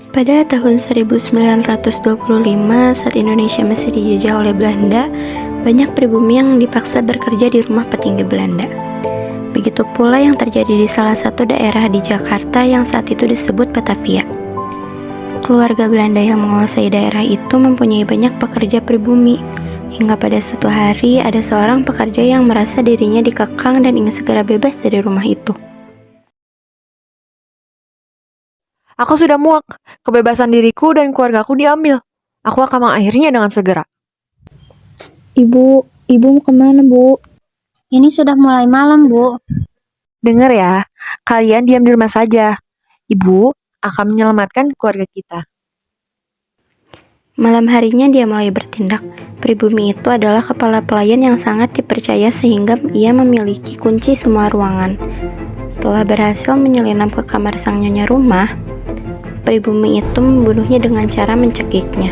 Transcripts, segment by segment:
Pada tahun 1925, saat Indonesia masih dijajah oleh Belanda, banyak pribumi yang dipaksa bekerja di rumah petinggi Belanda. Begitu pula yang terjadi di salah satu daerah di Jakarta yang saat itu disebut Batavia. Keluarga Belanda yang menguasai daerah itu mempunyai banyak pekerja pribumi, hingga pada suatu hari ada seorang pekerja yang merasa dirinya dikekang dan ingin segera bebas dari rumah itu. Aku sudah muak. Kebebasan diriku dan keluargaku diambil. Aku akan mengakhirinya dengan segera. Ibu mau kemana, Bu? Ini sudah mulai malam, Bu. Dengar ya, kalian diam di rumah saja. Ibu akan menyelamatkan keluarga kita. Malam harinya dia mulai bertindak. Pribumi itu adalah kepala pelayan yang sangat dipercaya sehingga ia memiliki kunci semua ruangan. Setelah berhasil menyelinap ke kamar sang nyonya rumah, pribumi itu membunuhnya dengan cara mencekiknya.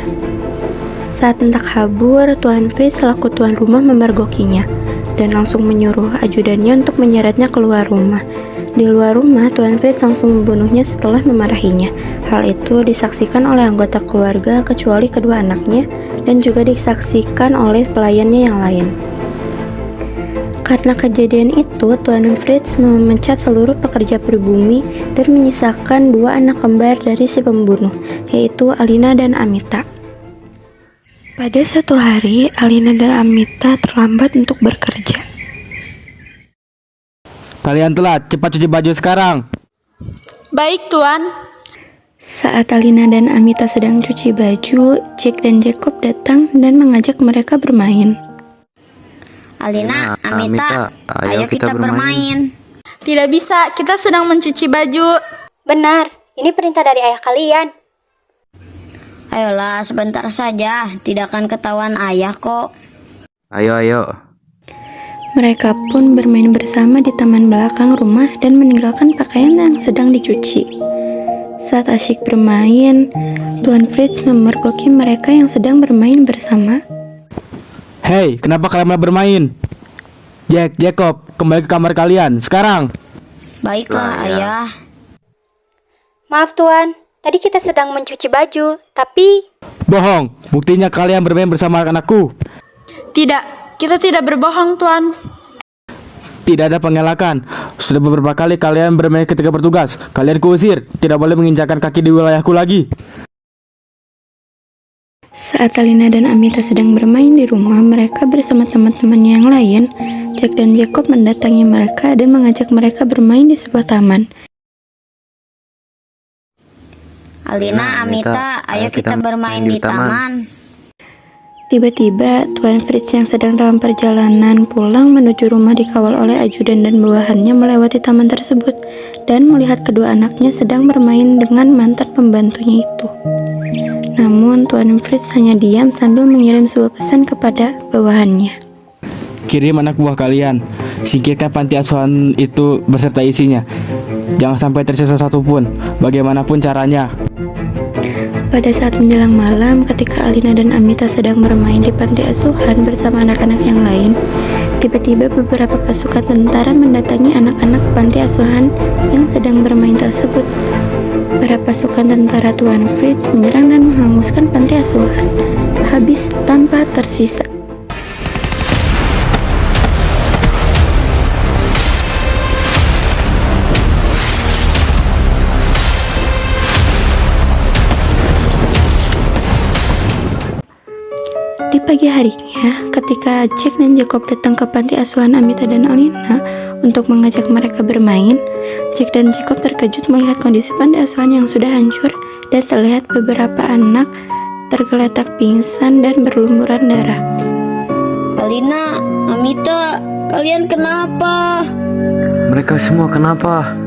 Saat hendak kabur, Tuan Fritz selaku tuan rumah memergokinya dan langsung menyuruh ajudannya untuk menyeretnya keluar rumah. Di luar rumah, Tuan Fritz langsung membunuhnya setelah memarahinya. Hal itu disaksikan oleh anggota keluarga kecuali kedua anaknya dan juga disaksikan oleh pelayannya yang lain. Karena kejadian itu, Tuan Fritz memecat seluruh pekerja pribumi dan menyisakan dua anak kembar dari si pembunuh, yaitu Alina dan Amita. Pada suatu hari, Alina dan Amita terlambat untuk bekerja. Kalian telat, cepat cuci baju sekarang. Baik, Tuan. Saat Alina dan Amita sedang cuci baju, Jack dan Jacob datang dan mengajak mereka bermain. Alina, Amita, ayo kita bermain. Tidak bisa, kita sedang mencuci baju. Benar, ini perintah dari ayah kalian. Ayolah, sebentar saja. Tidak akan ketahuan ayah kok. Ayo. Mereka pun bermain bersama di taman belakang rumah dan meninggalkan pakaian yang sedang dicuci. Saat asyik bermain, Tuan Fritz memergoki mereka yang sedang bermain bersama. Hei, kenapa kalian malah bermain? Jack, Jacob, kembali ke kamar kalian, sekarang. Baiklah, ayah. Maaf Tuan, tadi kita sedang mencuci baju, tapi... Bohong, buktinya kalian bermain bersama anakku. Tidak, kita tidak berbohong, Tuan. Tidak ada pengelakan. Sudah beberapa kali kalian bermain ketika bertugas. Kalian kuusir, tidak boleh menginjakkan kaki di wilayahku lagi. Saat Alina dan Amita sedang bermain di rumah, mereka bersama teman-temannya yang lain, Jack dan Jacob mendatangi mereka dan mengajak mereka bermain di sebuah taman. Alina, Amita, ayo kita bermain di taman. Tiba-tiba, Tuan Fritz yang sedang dalam perjalanan pulang menuju rumah dikawal oleh ajudan dan bawahannya melewati taman tersebut dan melihat kedua anaknya sedang bermain dengan mantan pembantunya itu. Namun, Tuan Fritz hanya diam sambil mengirim sebuah pesan kepada bawahannya. Kirim anak buah kalian, singkirkan panti asuhan itu beserta isinya. Jangan sampai tersisa satupun, bagaimanapun caranya. Pada saat menjelang malam, ketika Alina dan Amita sedang bermain di panti asuhan bersama anak-anak yang lain, tiba-tiba beberapa pasukan tentara mendatangi anak-anak panti asuhan yang sedang bermain tersebut. Para pasukan tentara Tuan Fritz menyerang dan menghanguskan panti asuhan, habis tanpa tersisa. Di pagi harinya, ketika Jack dan Jacob datang ke panti asuhan Amita dan Alina untuk mengajak mereka bermain, Jack dan Jacob terkejut melihat kondisi panti asuhan yang sudah hancur dan terlihat beberapa anak tergeletak pingsan dan berlumuran darah. Alina, Amita, kalian kenapa? Mereka semua kenapa?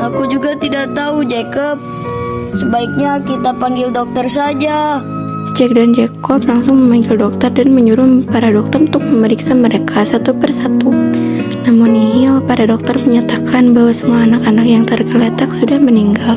Aku juga tidak tahu, Jacob. Sebaiknya kita panggil dokter saja. Jack dan Jacob langsung memanggil dokter dan menyuruh para dokter untuk memeriksa mereka satu persatu. Namun nihil, para dokter menyatakan bahwa semua anak-anak yang tergeletak sudah meninggal.